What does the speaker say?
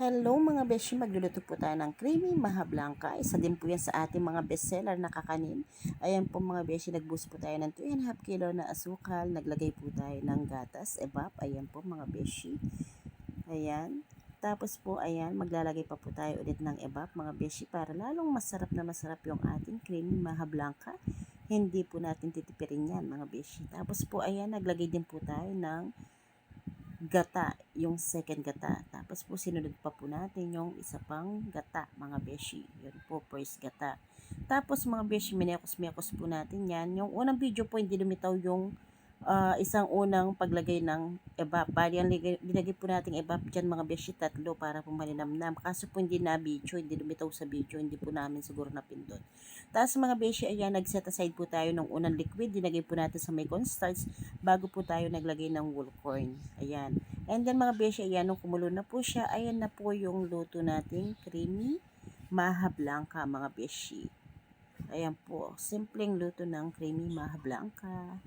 Hello mga beshi, magluluto po tayo ng creamy maha blanca. Isa din po yan sa ating mga bestseller na kakanin. Ayan po mga beshi, nagbuhos po tayo ng 2.5 kilo na asukal. Naglagay po tayo ng gatas, evap. Ayan po mga beshi. Ayan. Tapos po, ayan, maglalagay pa po tayo ulit ng evap mga beshi para lalong masarap na masarap yung ating creamy maha blanca. Hindi po natin titipirin yan mga beshi. Tapos po, ayan, naglagay din po tayo ng gata, yung second gata. Tapos po sinunod pa po natin yung isa pang gata, mga beshi. Yun po, first gata. Tapos mga beshi, minekos-mekos po natin yan. Yung unang video po, hindi lumitaw yung isang unang paglagay ng evap. Bali, ang linagay po natin evap dyan mga beshi, tatlo para po malinamnam. Kaso po hindi na video, hindi lumitaw sa video, hindi po namin siguro napindot. Tapos mga beshi, ayan, nag-set aside po tayo ng unang liquid. Dinagay po natin sa may cornstarch bago po tayo naglagay ng whole corn. Ayan. And then mga beshi, ayan, nung kumulo na po siya, ayan na po yung luto nating creamy maha blanca mga beshi. Ayan po, simpleng luto ng creamy maha blanca.